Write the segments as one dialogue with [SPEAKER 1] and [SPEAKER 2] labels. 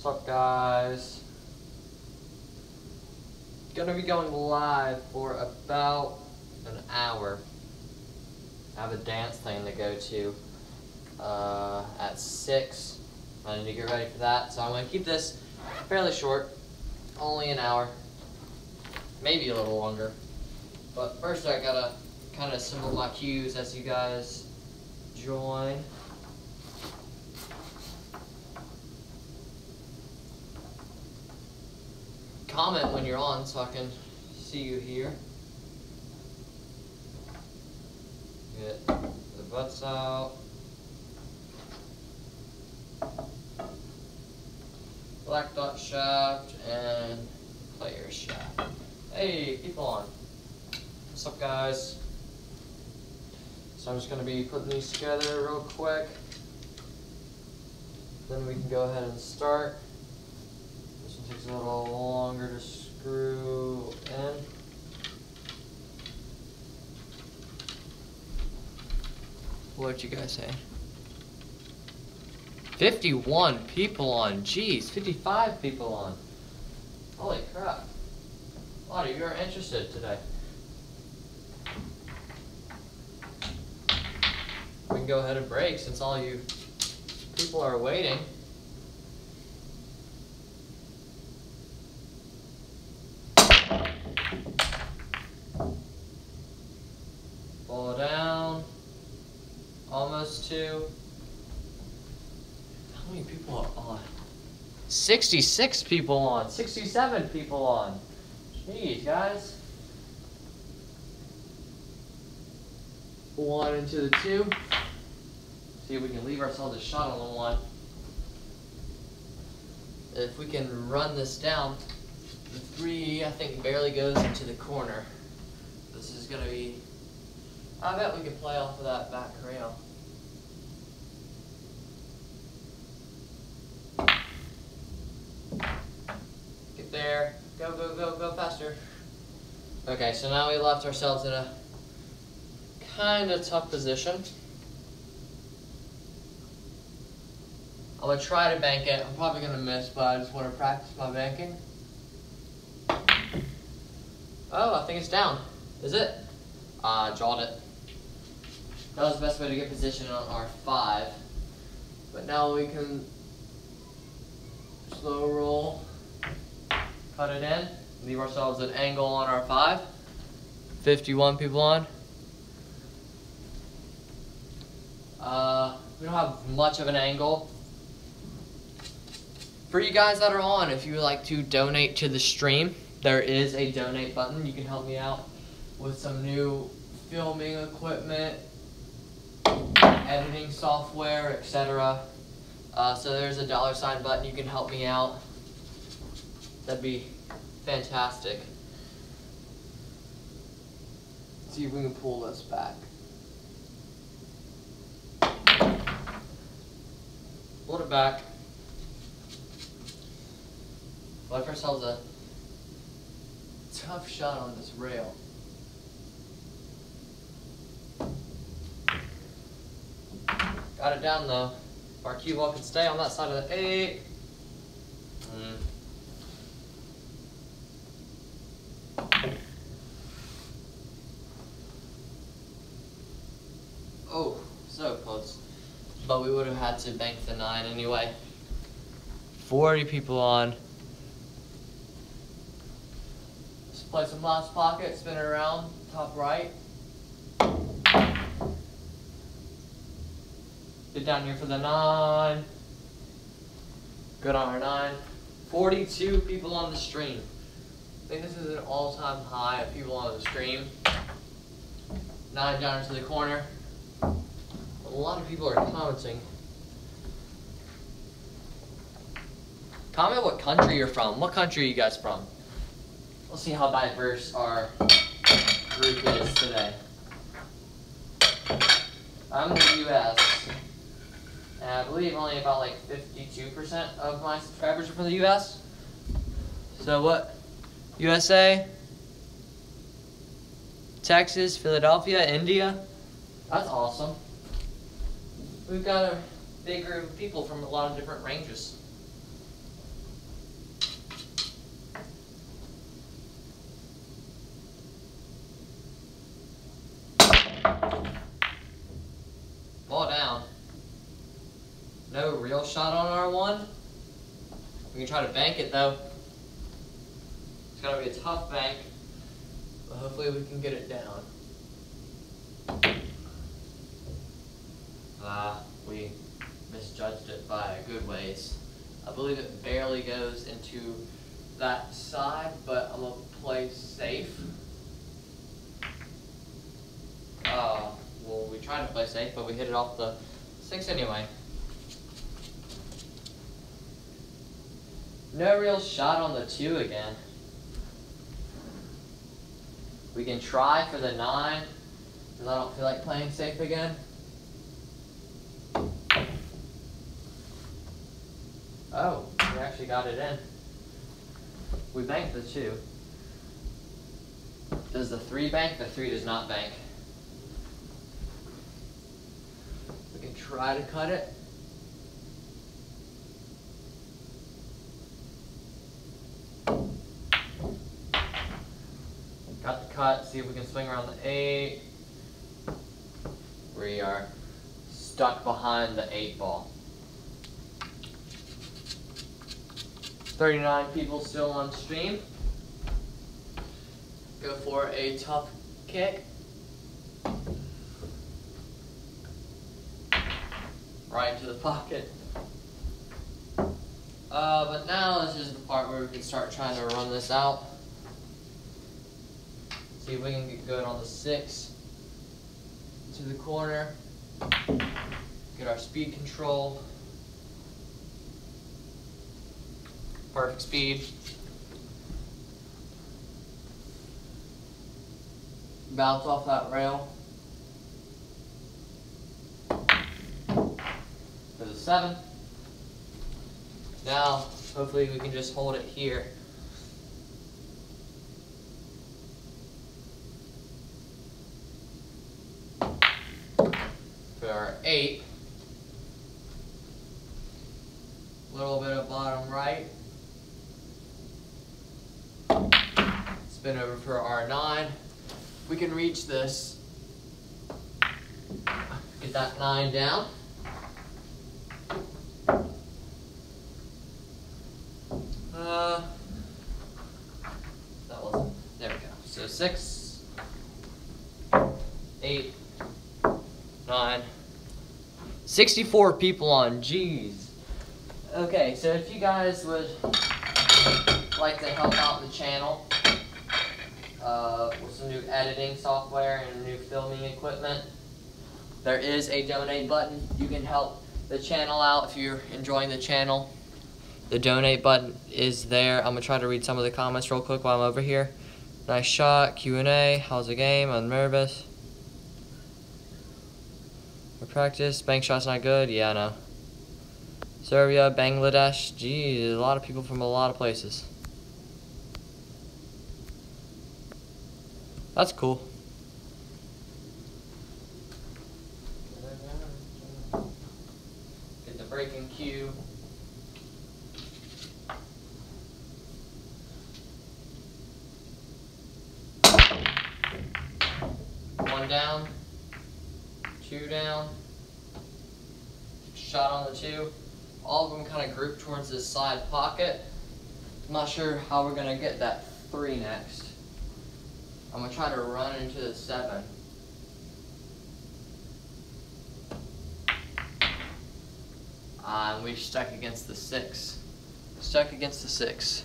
[SPEAKER 1] What's up, guys? Gonna be going live for about an hour. I have a dance thing to go to at 6. I need to get ready for that, so I'm gonna keep this fairly short, only an hour, maybe a little longer. But first, I gotta kind of assemble my cues as you guys join. Comment when you're on so I can see you here. Get the butts out. Black dot shaft and player shaft. Hey, people on. What's up, guys? So I'm just going to be putting these together real quick. Then we can go ahead and start. This one takes a little longer to screw in. What'd you guys say? 51 people on. Jeez, 55 people on. Holy crap. A lot of you are interested today. We can go ahead and break since all you people are waiting. Pull it down. Almost 2. How many people are on? 66 people on. 67 people on. Jeez, guys. 1 into the 2. See if we can leave ourselves a shot on the 1. If we can run this down, the 3 I think barely goes into the corner. This is gonna be. I bet we can play off of that back rail. Get there. Go, go, go, go faster. Okay, so now we left ourselves in a kind of tough position. I'm going to try to bank it. I'm probably going to miss, but I just want to practice my banking. Oh, I think it's down. Is it? Drawed it. That was the best way to get position on R5. But now we can slow roll, cut it in, leave ourselves an angle on R5. 51 people on. We don't have much of an angle. For you guys that are on, if you would like to donate to the stream, there is a donate button. You can help me out with some new filming equipment, editing software, etc. So there's a $sign button. You can help me out. That'd be fantastic. Let's see if we can pull this back. Pull it back. Left ourselves a tough shot on this rail. Got it down though. Our cue ball can stay on that side of the 8. Oh, so close. But we would have had to bank the 9 anyway. 40 people on. Let's play some last pocket, spin it around, top right. Get down here for the 9. Good on our 9. 42 people on the stream. I think this is an all-time high of people on the stream. 9 down into the corner. A lot of people are commenting. Comment what country you're from. What country are you guys from? We'll see how diverse our group is today. I'm in the US. And I believe only about like 52% of my subscribers are from the US. So what? USA? Texas, Philadelphia, India? That's awesome. We've got a big group of people from a lot of different ranges. No real shot on our one. We can try to bank it though. It's gonna be a tough bank, but hopefully we can get it down. We misjudged it by a good ways. I believe it barely goes into that side, but I'm gonna play safe. Well, we tried to play safe, but we hit it off the 6 anyway. No real shot on the 2 again. We can try for the 9, because I don't feel like playing safe again. Oh, we actually got it in. We banked the 2. Does the 3 bank? The 3 does not bank. We can try to cut it. Got the cut, see if we can swing around the 8. We are stuck behind the 8 ball. 39 people still on stream. Go for a tough kick. Right into the pocket. But now this is the part where we can start trying to run this out. See if we can get good on the 6 to the corner. Get our speed control. Perfect speed. Bounce off that rail. For the 7. Now, hopefully we can just hold it here. For our 8. A little bit of bottom right. Spin over for our 9. We can reach this. Get that 9 down. That wasn't. There we go. So 6, 8, 9, 64 people on. Jeez. Okay, so if you guys would like to help out the channel with some new editing software and new filming equipment, there is a donate button. You can help the channel out if you're enjoying the channel. The donate button is there. I'm gonna try to read some of the comments real quick while I'm over here. Nice shot, Q&A, how's the game? I'm nervous. Practice, bank shot's not good. Yeah, I know. Serbia, Bangladesh. Geez, a lot of people from a lot of places. That's cool. Get the breaking cue. One down. 2 down. Shot on the 2. All of them kind of grouped towards this side pocket. I'm not sure how we're going to get that 3 next. I'm going to try to run into the 7. And we stuck against the 6. Stuck against the 6.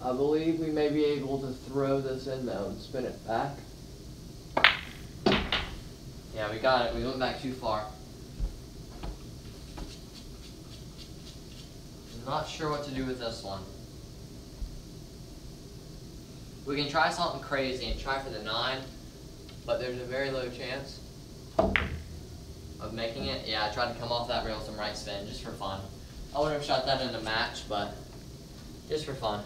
[SPEAKER 1] I believe we may be able to throw this in though and spin it back. Yeah, we got it. We went back too far. I'm not sure what to do with this one. We can try something crazy and try for the 9, but there's a very low chance of making it. Yeah, I tried to come off that rail with some right spin just for fun. I would have shot that in a match, but just for fun.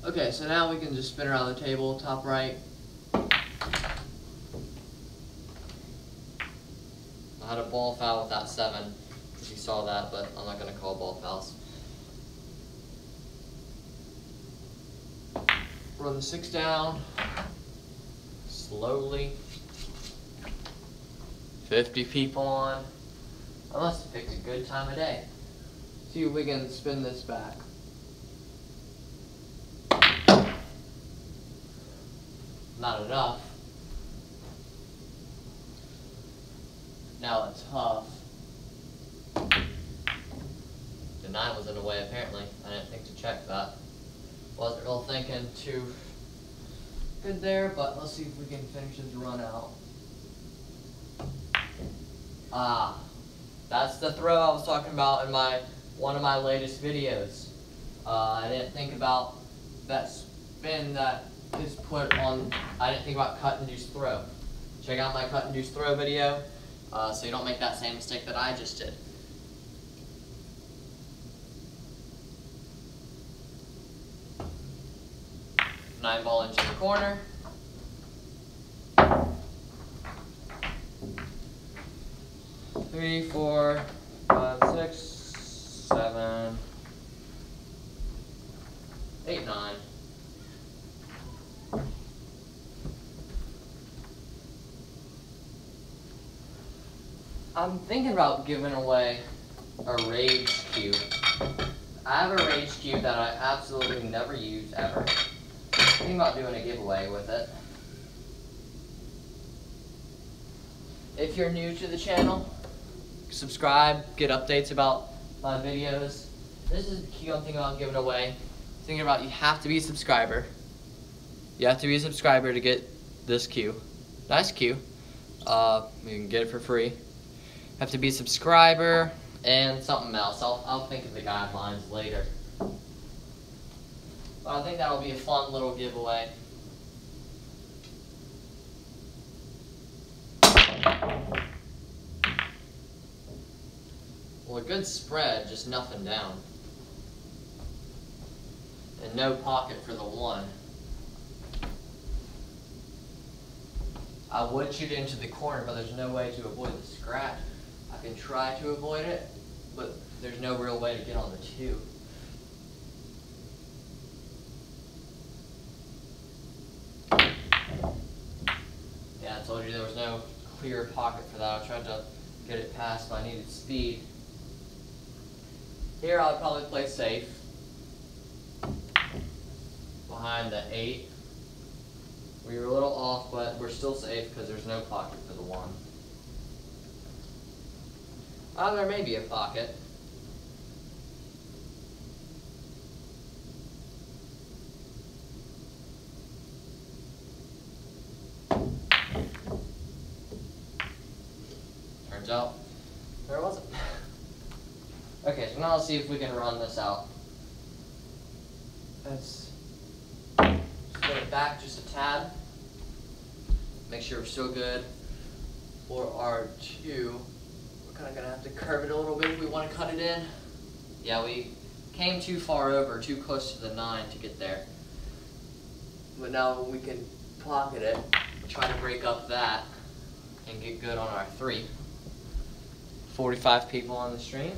[SPEAKER 1] Okay, so now we can just spin around the table, top right. I had a ball foul with that 7, if you saw that, but I'm not going to call ball fouls. Run the 6 down, slowly. 50 people on. I must have picked a good time of day. See if we can spin this back. Not enough. Now it's tough. The 9 was in the way apparently. I didn't think to check that. Wasn't real thinking too good there, but let's see if we can finish this run out. Ah, that's the throw I was talking about in one of my latest videos. I didn't think about that spin that is put on. I didn't think about cut-induced throw. Check out my cut-induced throw video so you don't make that same mistake that I just did. Nine ball into the corner. Three, 4, 5, 6, 7, 8, 9. I'm thinking about giving away a rage cube. I have a rage cube that I absolutely never use ever. Thinking about doing a giveaway with it. If you're new to the channel, subscribe, get updates about my videos. This is the key I'm thinking about giving away. Thinking about you have to be a subscriber. You have to be a subscriber to get this cue. Nice cue. You can get it for free. Have to be a subscriber and something else. I'll think of the guidelines later. But I think that'll be a fun little giveaway. Well, a good spread, just nothing down. And no pocket for the 1. I would shoot it into the corner, but there's no way to avoid the scratch. I can try to avoid it, but there's no real way to get on the 2. Yeah, I told you there was no clear pocket for that. I tried to get it past, but I needed speed. Here I'll probably play safe. Behind the 8. We were a little off, but we're still safe because there's no pocket for the 1. There may be a pocket. Turns out there wasn't. Okay, so now let's see if we can run this out. Let's spin it back just a tad. Make sure we're still good for our 2. We're kind of going to have to curve it a little bit if we want to cut it in. Yeah, we came too far over, too close to the 9 to get there. But now we can pocket it, try to break up that, and get good on our 3. 45 people on the stream.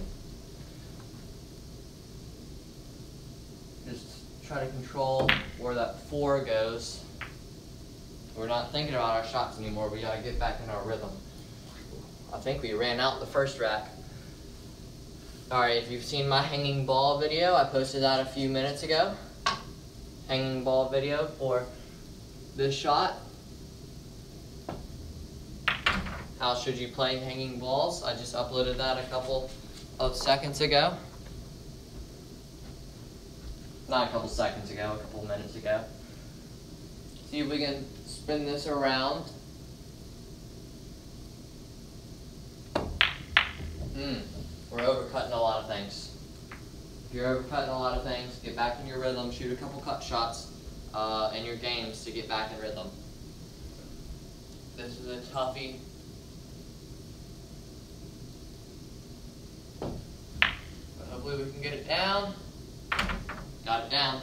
[SPEAKER 1] Just try to control where that 4 goes. We're not thinking about our shots anymore. We gotta get back in our rhythm. I think we ran out the first rack. Alright, if you've seen my hanging ball video, I posted that a few minutes ago. Hanging ball video for this shot. How should you play hanging balls? I just uploaded that a couple of seconds ago. Not a couple seconds ago, a couple minutes ago. See if we can spin this around. We're overcutting a lot of things. If you're overcutting a lot of things, get back in your rhythm, shoot a couple cut shots in your games to get back in rhythm. This is a toughie. But hopefully we can get it down. Got it down.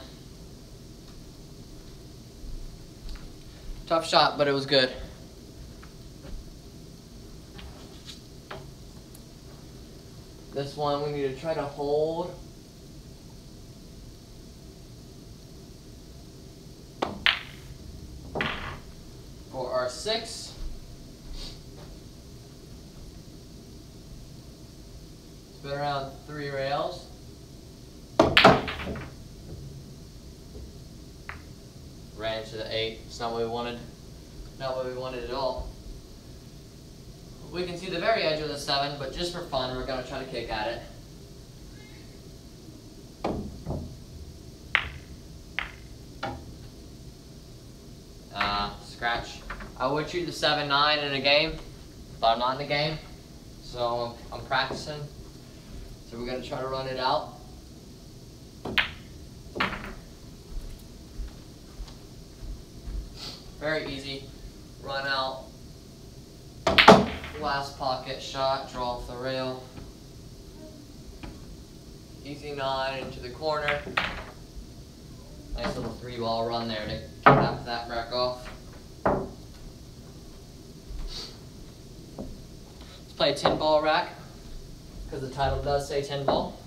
[SPEAKER 1] Tough shot, but it was good. This one we need to try to hold. For our 6. Spin around 3 rails. Ran into the 8. It's not what we wanted. Not what we wanted at all. We can see the very edge of the 7, but just for fun, we're going to try to kick at it. Scratch. I would shoot the 7-9 in a game, but I'm not in the game, so I'm practicing. So we're going to try to run it out. Very easy. Run out. Last pocket shot, draw off the rail. Easy 9 into the corner. Nice little 3-ball run there to cap that rack off. Let's play a 10-ball rack, because the title does say 10-ball.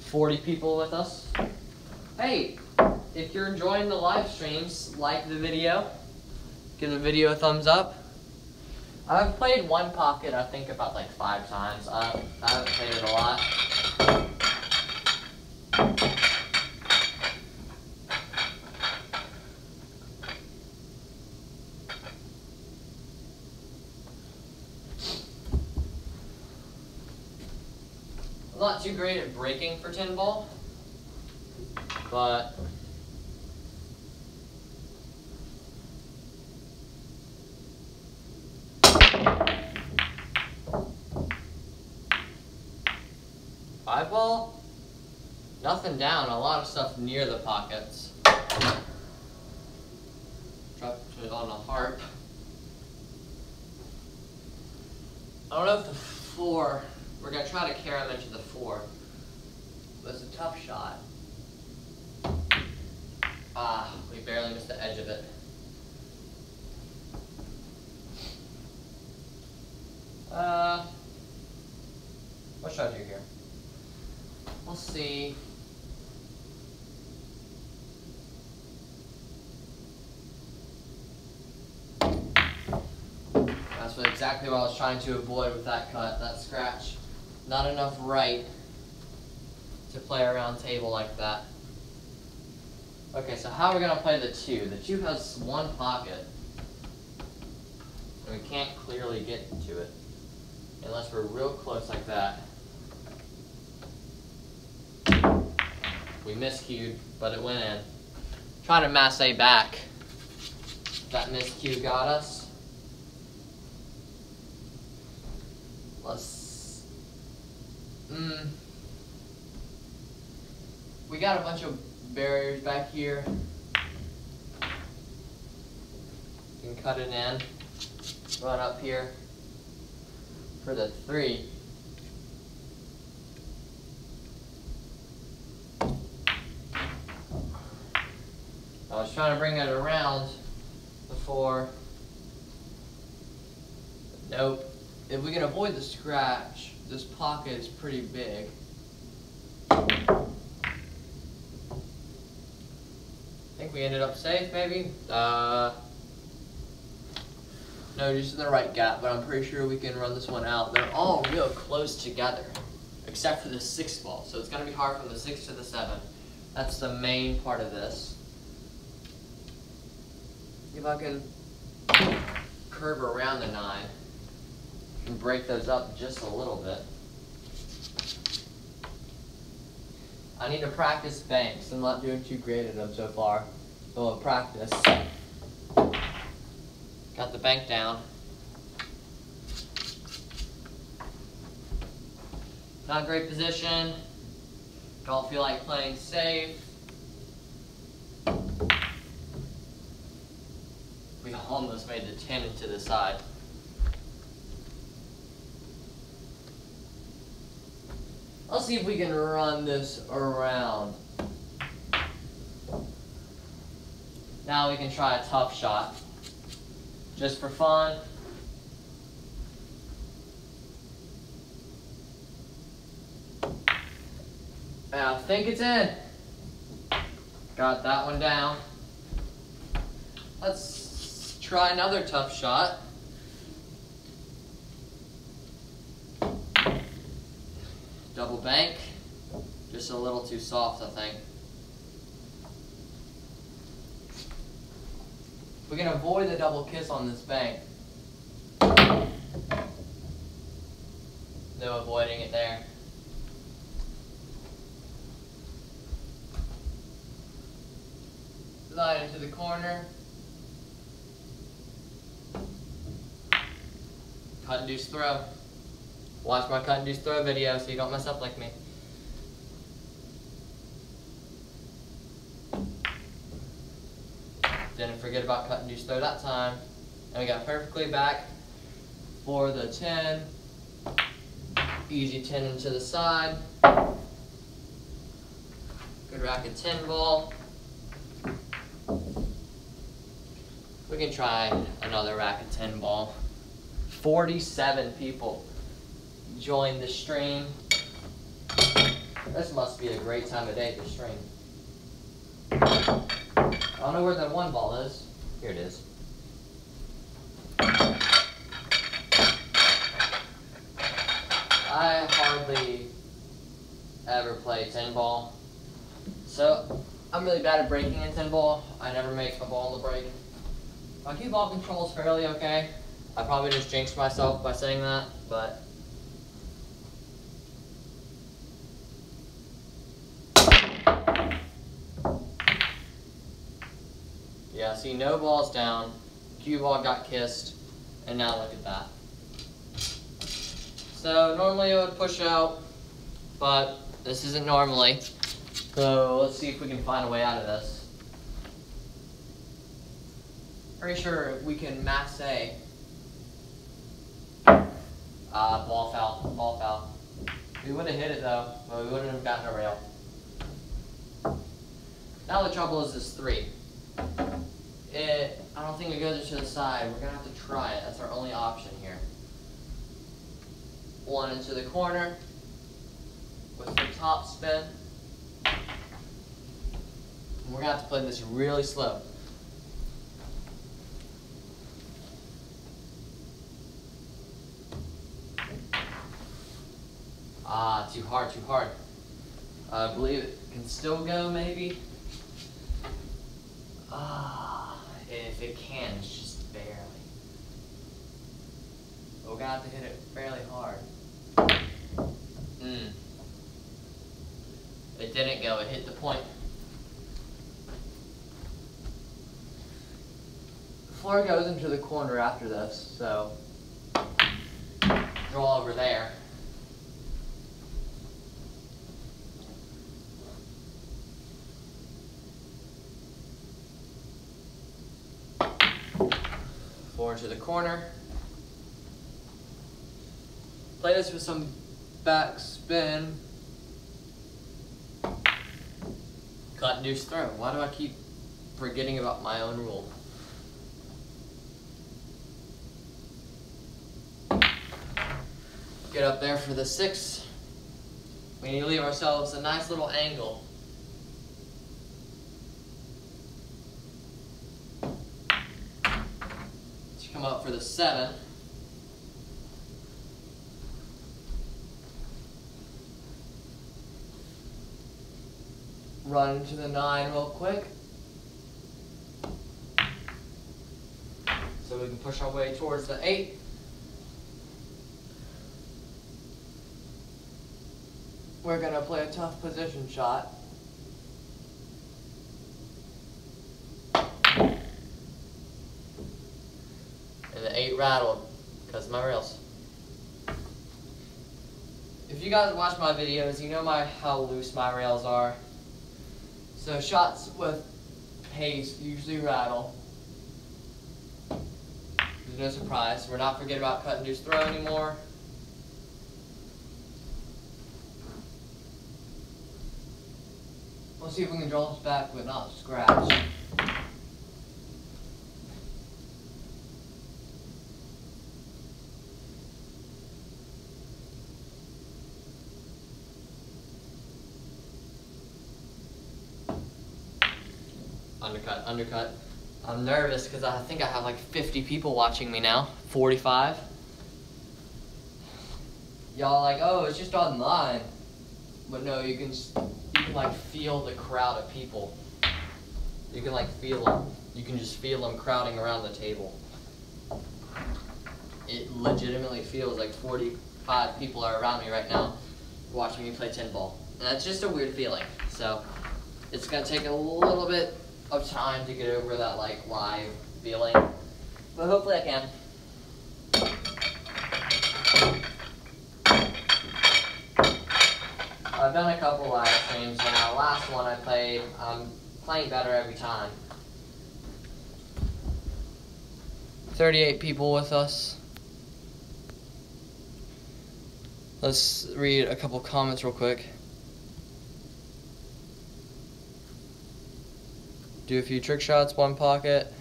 [SPEAKER 1] 40 people with us. Hey, if you're enjoying the live streams, like the video. Give the video a thumbs up. I've played one pocket, I think, about like 5 times. I haven't played it a lot. I'm not too great at breaking for 10-ball, but Five-ball, nothing down, a lot of stuff near the pockets. Dropped it on a harp. I don't know if the 4, we're going to try to carry him into the 4. But it's a tough shot. We barely missed the edge of it. What should I do here? We'll see. That's exactly what I was trying to avoid with that cut, that scratch. Not enough right to play a round table like that. Okay, so how are we going to play the 2? The 2 has one pocket, and we can't clearly get to it unless we're real close like that. We miscued, but it went in. Try to masse back. That miscue got us. Let's. We got a bunch of barriers back here. You can cut it in. Run up here for the 3. I was trying to bring it around before. Nope. If we can avoid the scratch, this pocket is pretty big. I think we ended up safe, maybe. No, just in the right gap, but I'm pretty sure we can run this one out. They're all real close together, except for the 6 ball. So it's going to be hard from the 6 to the 7. That's the main part of this. If I can curve around the 9 and break those up just a little bit. I need to practice banks. I'm not doing too great at them so far. So I'll practice. Got the bank down. Not a great position. Don't feel like playing safe. We almost made the 10 into the side. Let's see if we can run this around. Now we can try a tough shot. Just for fun. And I think it's in. Got that one down. Let's try another tough shot. Double bank, just a little too soft, I think. We can avoid the double kiss on this bank. No avoiding it there. Line into the corner. Cut and deuce throw. Watch my cut and deuce throw video so you don't mess up like me. Didn't forget about cut and deuce throw that time. And we got perfectly back for the 10. Easy 10 into the side. Good racket 10 ball. We can try another racket 10 ball. 47 people joined the stream. This must be a great time of day to stream. I don't know where that one ball is. Here it is. I hardly ever play 10 ball. So I'm really bad at breaking in 10 ball. I never make a ball in the break. My cue ball control is fairly okay. I probably just jinxed myself by saying that, but yeah, see, no balls down. Cue ball got kissed, and now look at that. So normally it would push out, but this isn't normally. So let's see if we can find a way out of this. Pretty sure we can max A. Ball foul, ball foul. We would have hit it though, but we wouldn't have gotten a rail. Now the trouble is this 3. I don't think it goes to the side. We're gonna have to try it. That's our only option here. 1 into the corner with the top spin. We're gonna have to play this really slow. Too hard, too hard. I believe it can still go, maybe. If it can, it's just barely. But we're gonna have to hit it fairly hard. It didn't go, it hit the point. The floor goes into the corner after this, so draw over there. Floor into the corner. Play this with some back spin. Cut and deuce throw. Why do I keep forgetting about my own rule? Get up there for the 6. We need to leave ourselves a nice little angle. To come up for the 7. Run into the 9 real quick. So we can push our way towards the 8. We're gonna play a tough position shot. And the 8 rattled because of my rails. If you guys watch my videos, you know how loose my rails are. So shots with pace usually rattle. There's no surprise. We're not forgetting about cut and deuce throw anymore. We'll see if we can draw this back but not scratch. Undercut, undercut. I'm nervous because I think I have like 50 people watching me now. 45. Y'all like, oh, it's just on the line. But no, you can like feel the crowd of people. You can like feel them. You can just feel them crowding around the table. It legitimately feels like 45 people are around me right now watching me play tin ball. And that's just a weird feeling. So it's gonna take a little bit of time to get over that like live feeling. But hopefully I can. I've done a couple live streams now. Last one I played, I'm playing better every time. 38 people with us. Let's read a couple comments real quick. Do a few trick shots, one pocket.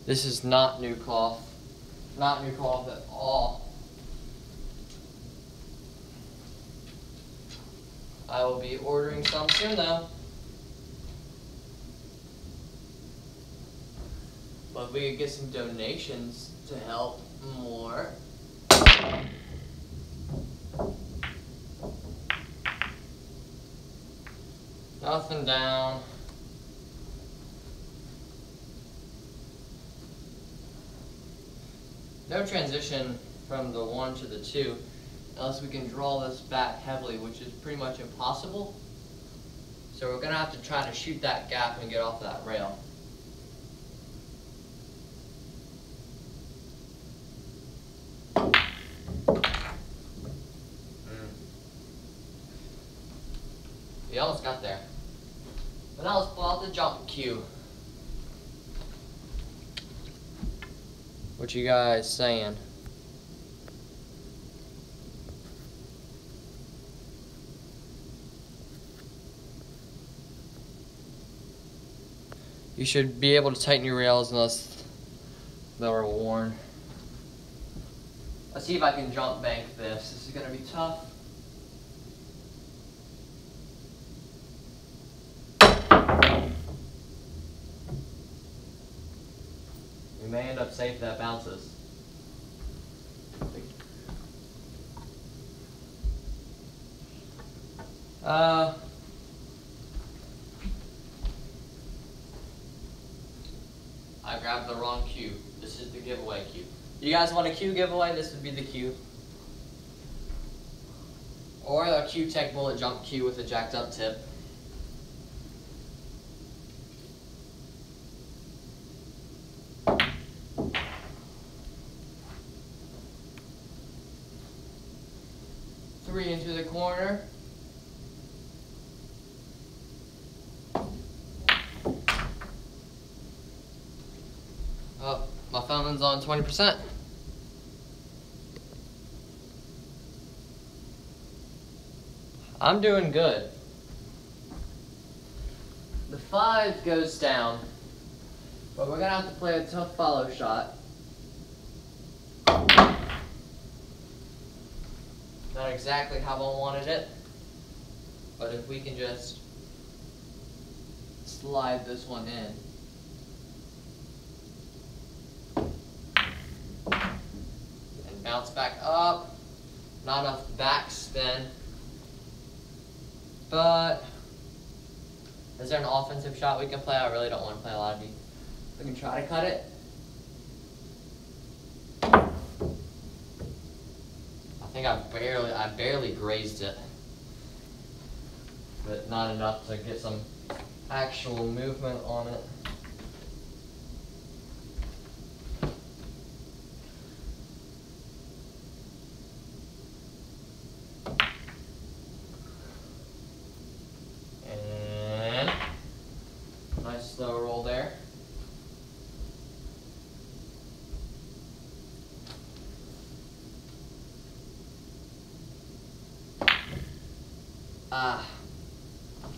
[SPEAKER 1] This is not new cloth. Not new cloth at all. I will be ordering some soon though. But we could get some donations to help more. Nothing down. No transition from the 1 to the 2, unless we can draw this back heavily, which is pretty much impossible. So we're gonna have to try to shoot that gap and get off that rail. We almost got there. But now let's pull out the jump cue. What you guys saying? You should be able to tighten your rails unless they were worn. Let's see if I can jump bank this. This is gonna be tough. We may end up safe if that bounces. I grabbed the wrong cue. This is the giveaway cue. You guys want a cue giveaway? This would be the cue. Or a Q-Tech bullet jump cue with a jacked up tip. Three into the corner. Oh, my phone's on 20%. I'm doing good. The 5 goes down, but we're gonna have to play a tough follow shot. Not exactly how I wanted it, but if we can just slide this one in. And bounce back up. Not enough backspin. But is there an offensive shot we can play? I really don't want to play a lot of these. We can try to cut it. I think I barely grazed it, but not enough to get some actual movement on it. And nice slow roll there.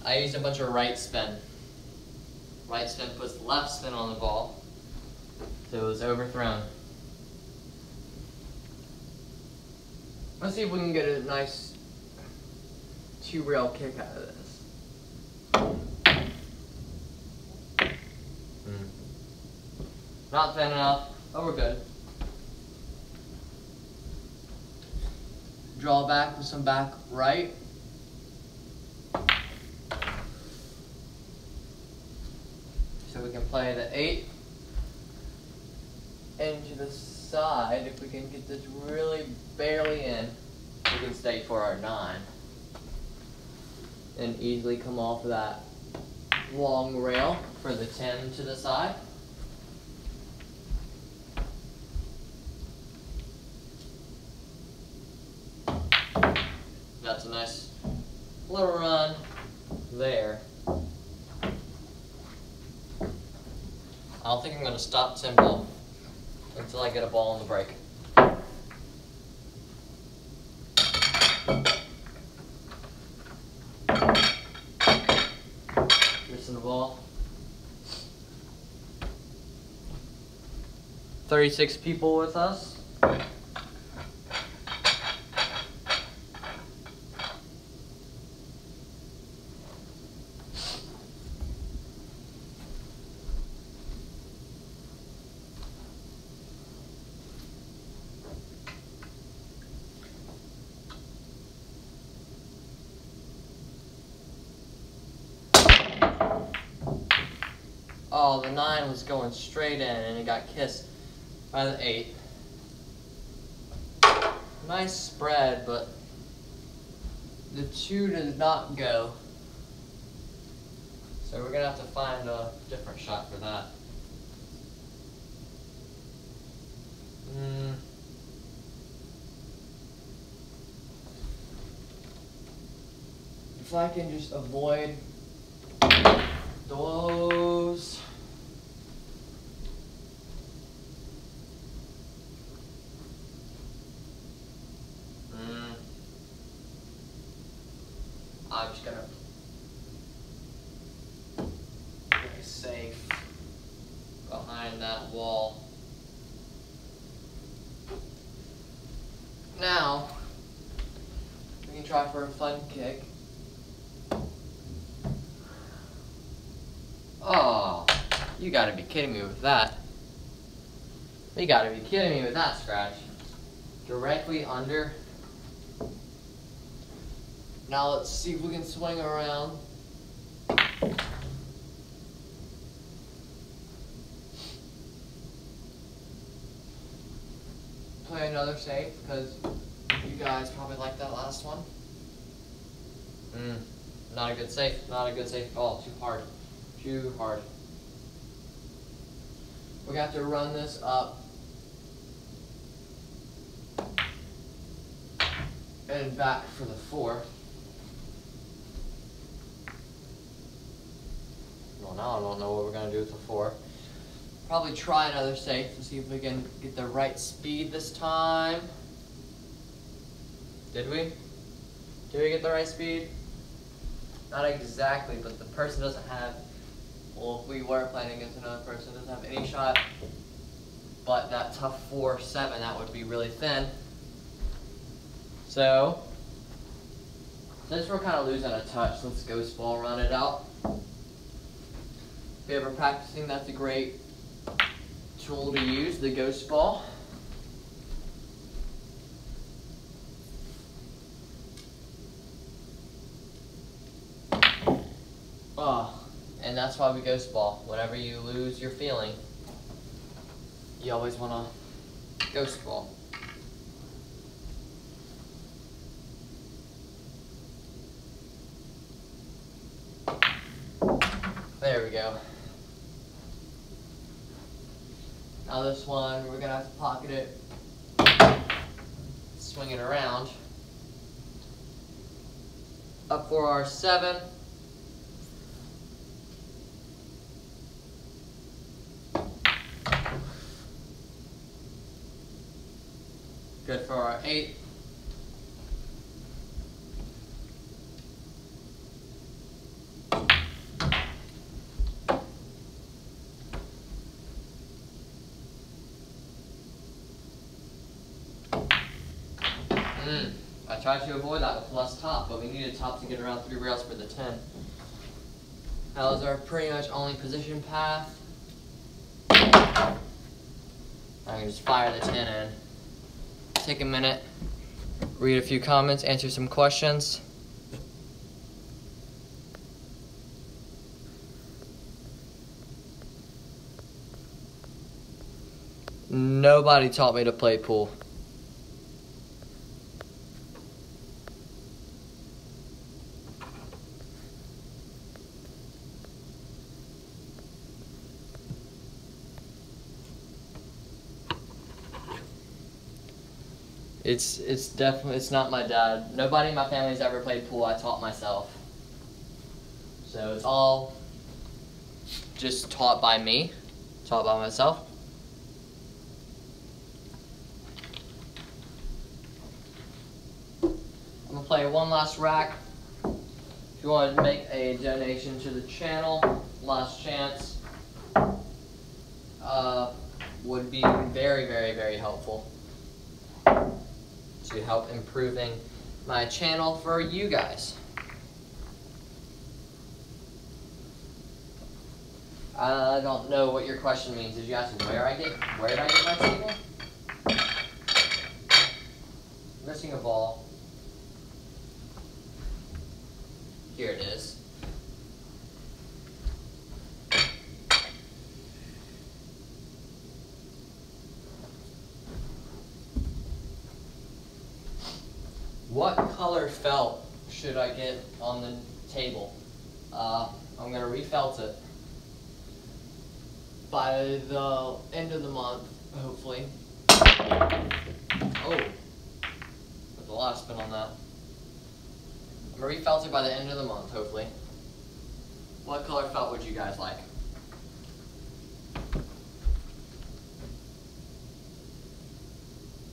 [SPEAKER 1] I used a bunch of right spin. Right spin puts left spin on the ball, so it was overthrown. Let's see if we can get a nice 2-rail kick out of this. Not thin enough, but we're good. draw back with some back right. So we can play the 8 into the side. If we can get this really barely in, we can stay for our 9. And easily come off of that long rail for the 10 to the side. That's a nice little run there. I don't think I'm going to stop tempo until I get a ball on the break. Missing the ball. 36 people with us. Oh, the 9 was going straight in and it got kissed by the 8. Nice spread, but the 2 did not go. So we're gonna have to find a different shot for that. If I can just avoid those. I'm just gonna play safe behind that wall. Now, we can try for a fun kick. Oh, you gotta be kidding me with that. You gotta be kidding me with that scratch. Directly under. Now let's see if we can swing around. Play another safe, because you guys probably like that last one. Not a good safe. Not a good safe at all. Too hard. Too hard. We're gonna have to run this up and back for the 4. Well, now I don't know what we're gonna do with the 4. Probably try another safe to see if we can get the right speed this time. Did we? Did we get the right speed? Not exactly, but the person doesn't have, well, if we were playing against another person, doesn't have any shot. But that tough 4-7, that would be really thin. So, since we're kind of losing a touch, let's ghost ball run it out. If you're ever practicing, that's a great tool to use, the ghost ball. Oh, and that's why we ghost ball. Whenever you lose your feeling, you always want to ghost ball. There we go. Now this one, we're gonna have to pocket it, swing it around. Up for our 7. Good for our 8. I tried to avoid that with less top, but we needed top to get around 3 rails for the 10. That was our pretty much only position path. I can just fire the 10 in. Take a minute, read a few comments, answer some questions. Nobody taught me to play pool. It's not my dad. Nobody in my family's ever played pool. I taught myself. So it's all just taught by me, taught by myself. I'm gonna play one last rack. If you want to make a donation to the channel, last chance, would be very, very, very helpful to help improving my channel for you guys. I don't know what your question means. Did you ask where did I get my table? Missing a ball. Here it is. What color felt should I get on the table? I'm gonna refelt it by the end of the month, hopefully. Oh, there's a lot of spin on that. I'm gonna refelt it by the end of the month, hopefully. What color felt would you guys like?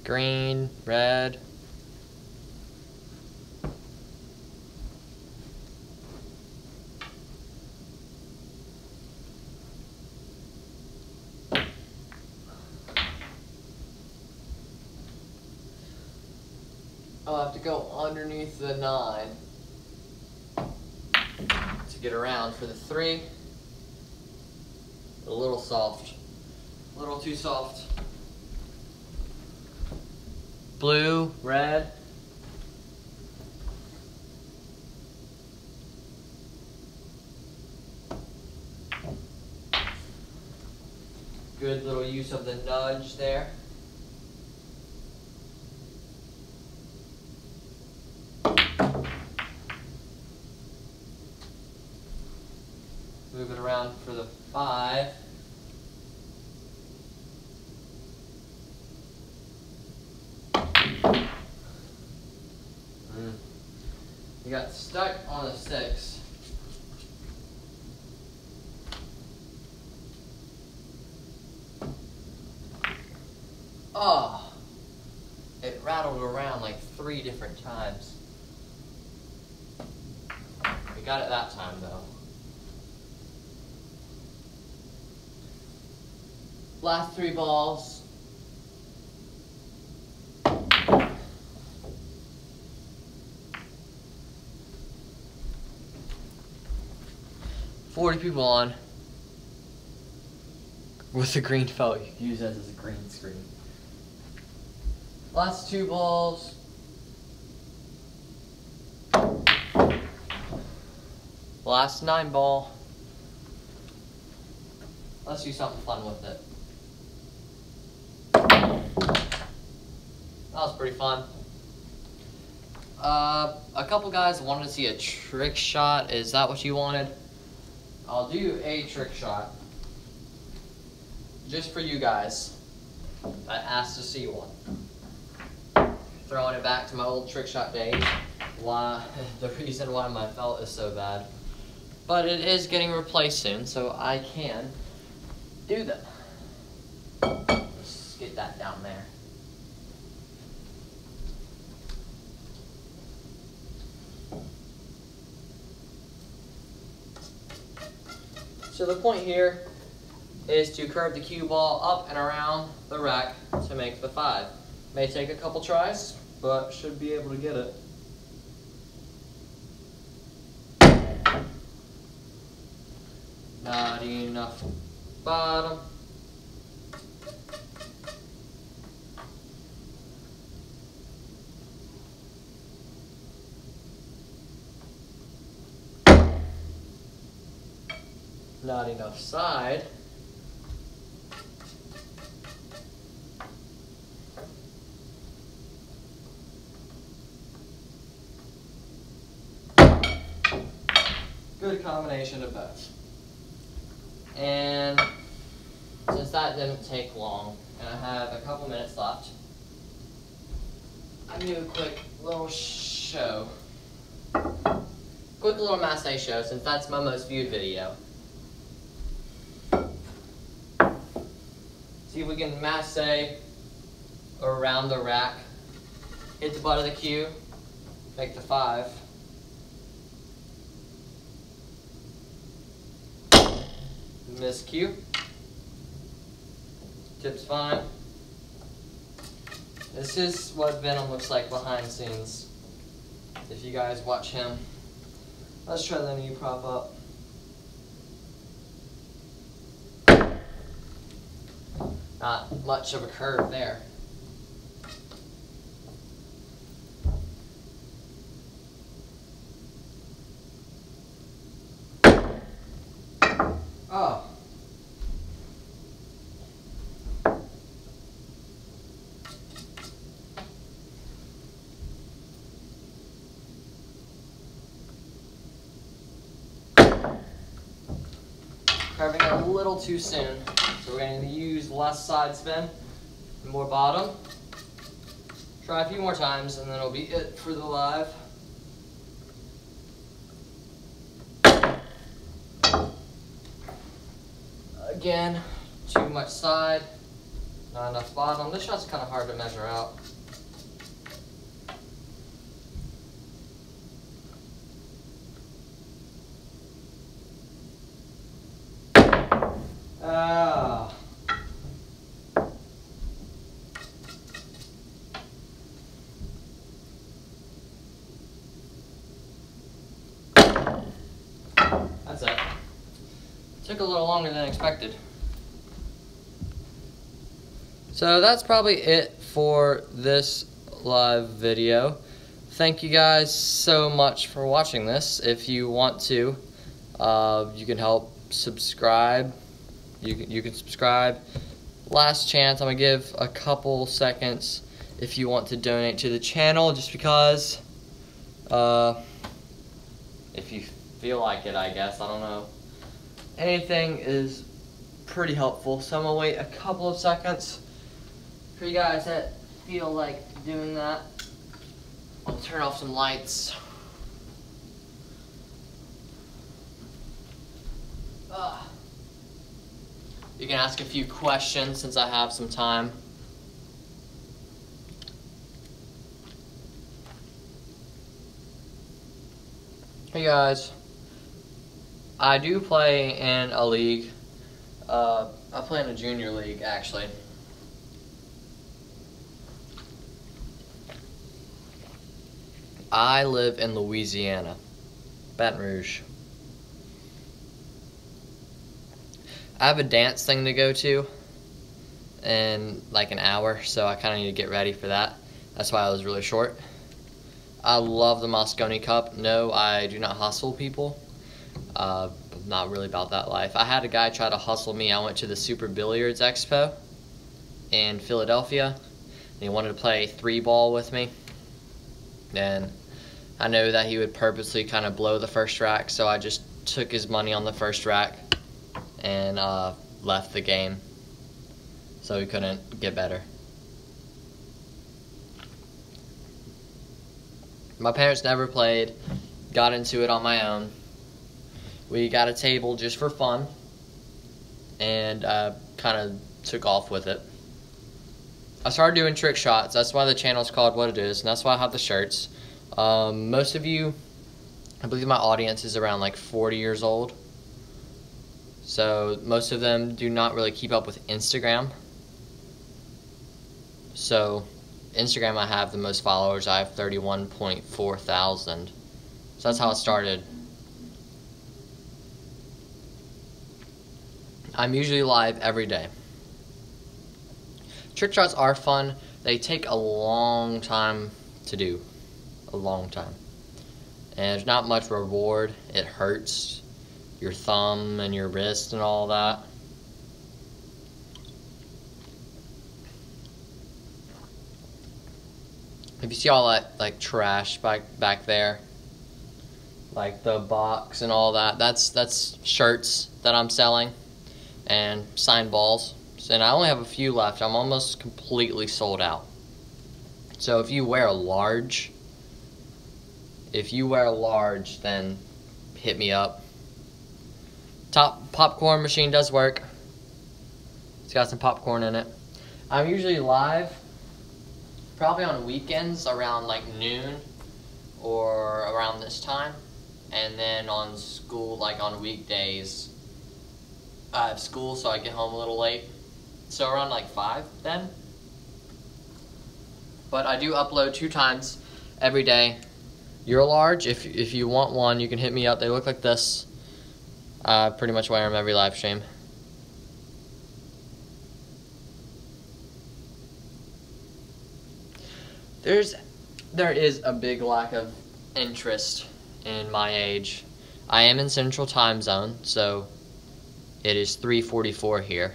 [SPEAKER 1] Green, red. I'll have to go underneath the 9 to get around for the 3. A little soft, a little too soft. Blue, red. Good little use of the nudge there. Move it around for the 5. You got stuck on a 6. Oh, it rattled around like 3 different times. We got it that time though. Last 3 balls. $40 people on with the green felt. You can use that as a green screen. Last 2 balls. Last 9 ball. Let's do something fun with it. That was pretty fun. A couple guys wanted to see a trick shot. Is that what you wanted? I'll do a trick shot. Just for you guys. I asked to see one. Throwing it back to my old trick shot days. Why the reason why my felt is so bad. But it is getting replaced soon, so I can do them. Let's get that down there. So the point here is to curve the cue ball up and around the rack to make the 5. May take a couple tries, but should be able to get it. Not enough bottom. not enough side. Good combination of both. And since that didn't take long, and I have a couple minutes left, I do a quick little show. Quick little masse show, since that's my most viewed video. See if we can masse around the rack. Hit the butt of the cue, make the 5. Miss cue. Tip's fine. This is what Venom looks like behind the scenes. If you guys watch him. Let's try the knee prop up. Not much of a curve there. Oh. Curving a little too soon. So we're going to use less side spin and more bottom. Try a few more times and then it'll be it for the live. Again, too much side, not enough bottom. This shot's kind of hard to measure out. Ah. That's it. Took a little longer than expected. So that's probably it for this live video. Thank you guys so much for watching this. If you want to, you can help subscribe. You can subscribe. Last chance, I'm gonna give a couple seconds if you want to donate to the channel, just because if you feel like it, I guess. I don't know. Anything is pretty helpful, so I'm gonna wait a couple of seconds for you guys that feel like doing that. I'll turn off some lights. You can ask a few questions since I have some time. Hey guys, I do play in a league. I play in a junior league actually. I live in Louisiana, Baton Rouge. I have a dance thing to go to in like an hour, so I kind of need to get ready for that. That's why I was really short. I love the Mosconi Cup. No, I do not hustle people. I'm not really about that life. I had a guy try to hustle me. I went to the Super Billiards Expo in Philadelphia, and he wanted to play 3-ball with me. And I know that he would purposely kind of blow the first rack, so I just took his money on the first rack and left the game, so he couldn't get better. My parents never played, got into it on my own. We got a table just for fun, and kind of took off with it. I started doing trick shots. That's why the channel's called what it is, and that's why I have the shirts. Most of you, I believe my audience is around like 40 years old. So most of them do not really keep up with Instagram. So Instagram, I have the most followers. I have 31.4 thousand. So that's how it started. I'm usually live every day. Trick shots are fun. They take a long time to do. A long time. And there's not much reward. It hurts your thumb and your wrist and all that. If you see all that like trash back there, like the box and all that, that's shirts that I'm selling and signed balls. And I only have a few left. I'm almost completely sold out. So if you wear a large, then hit me up. Popcorn machine does work. It's got some popcorn in it. I'm usually live probably on weekends around like noon or around this time, and then on school, like on weekdays, I have school, so I get home a little late, so around like 5 then. But I do upload 2 times every day. You're large. If you want one, you can hit me up. They look like this. I pretty much wear them every live stream. There is a big lack of interest in my age. I am in Central Time Zone, so it is 3:44 here.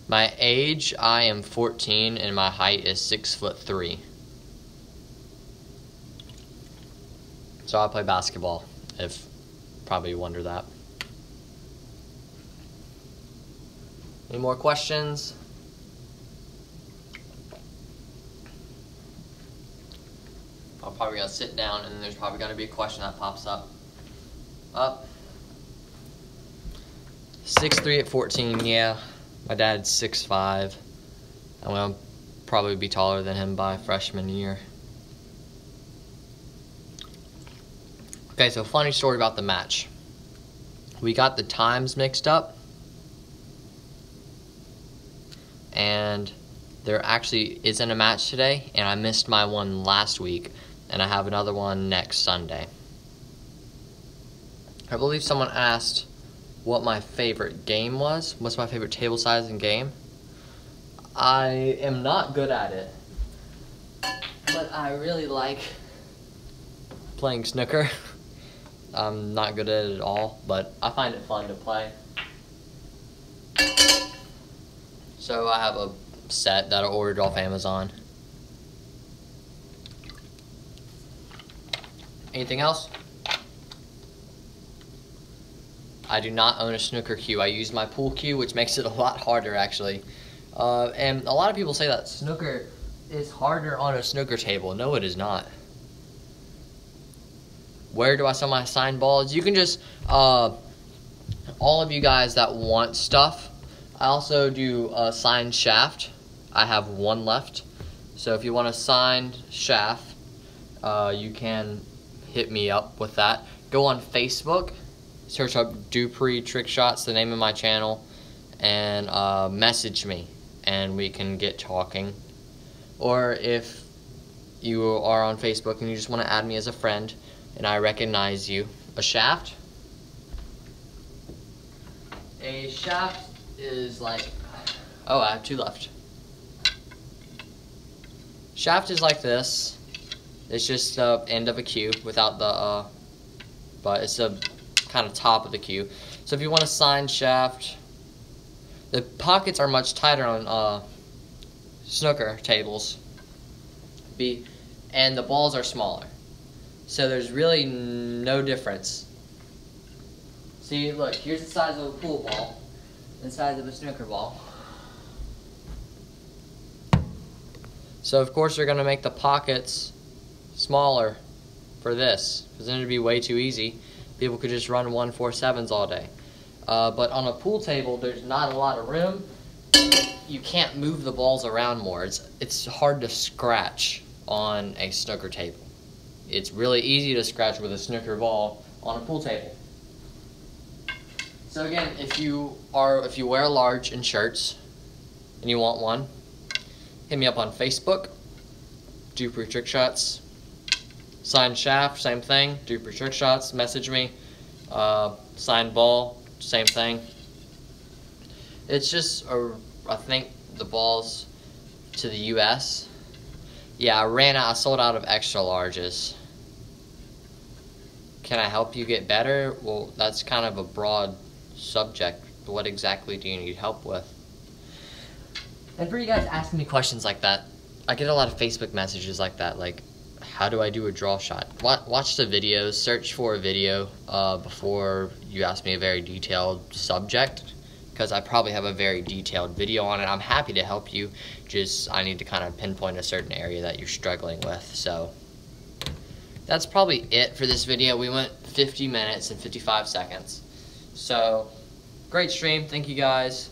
[SPEAKER 1] My age, I am 14, and my height is 6'3". So I play basketball, if probably you wonder that. Any more questions? I'm probably gonna sit down, and then there's probably gonna be a question that pops up. 6'3" at 14, yeah. My dad's 6'5". I'm gonna probably be taller than him by freshman year. Okay, so funny story about the match. We got the times mixed up, and there actually isn't a match today, and I missed my one last week, and I have another one next Sunday. I believe someone asked what my favorite game was. What's my favorite table size and game? I am not good at it, but I really like playing snooker. I'm not good at it at all, but I find it fun to play. So I have a set that I ordered off Amazon. Anything else? I do not own a snooker cue. I use my pool cue, which makes it a lot harder, actually. And a lot of people say that snooker is harder on a snooker table. No, it is not. Where do I sell my signed balls? You can just, all of you guys that want stuff, I also do a signed shaft. I have one left. So if you want a signed shaft, you can hit me up with that. Go on Facebook. Search up Dupree Trick Shots, the name of my channel, and message me, and we can get talking. Or if you are on Facebook and you just want to add me as a friend, and I recognize you, a shaft. A shaft is like, oh, I have 2 left. Shaft is like this. It's just the end of a cue without the, but it's a kind of top of the cue. So if you want a signed shaft, the pockets are much tighter on snooker tables, and the balls are smaller. So there's really no difference. See, look, here's the size of a pool ball and the size of a snooker ball. So of course you're going to make the pockets smaller for this, because then it'd be way too easy. People could just run 1-4-7s all day. But on a pool table, there's not a lot of room. You can't move the balls around more. It's hard to scratch on a snooker table. It's really easy to scratch with a snooker ball on a pool table. So again, if you wear a large in shirts and you want one, hit me up on Facebook, Dupree Trick Shots. Signed shaft, same thing, Dupree Trick Shots, message me. Signed ball, same thing. It's just, I think the balls to the US. Yeah, I sold out of extra larges. can I help you get better? Well, that's kind of a broad subject. What exactly do you need help with? And for you guys asking me questions like that, I get a lot of Facebook messages like that, like, how do I do a draw shot? Watch the videos, search for a video before you ask me a very detailed subject, because I probably have a very detailed video on it. I'm happy to help you, just I need to kind of pinpoint a certain area that you're struggling with. So that's probably it for this video. We went 50 minutes and 55 seconds. So great stream. Thank you guys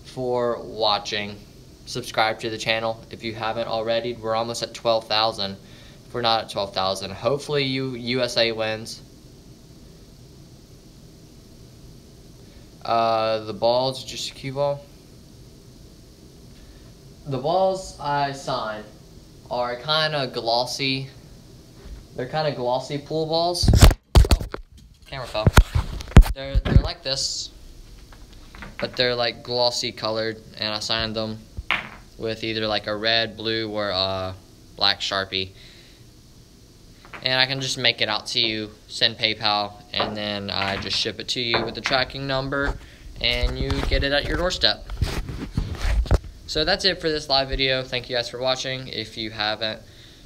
[SPEAKER 1] for watching. Subscribe to the channel if you haven't already. We're almost at 12,000. If we're not at 12,000, hopefully USA wins. The balls, just a cue ball. The balls I signed are kind of glossy. They're kind of glossy pool balls. Oh, camera fell. They're like this, but they're like glossy colored, and I signed them with either like a red, blue, or a black Sharpie. And I can just make it out to you, send PayPal, and then I just ship it to you with the tracking number, and you get it at your doorstep. So that's it for this live video. Thank you guys for watching. If you haven't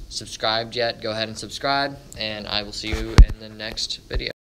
[SPEAKER 1] subscribed yet, go ahead and subscribe, and I will see you in the next video.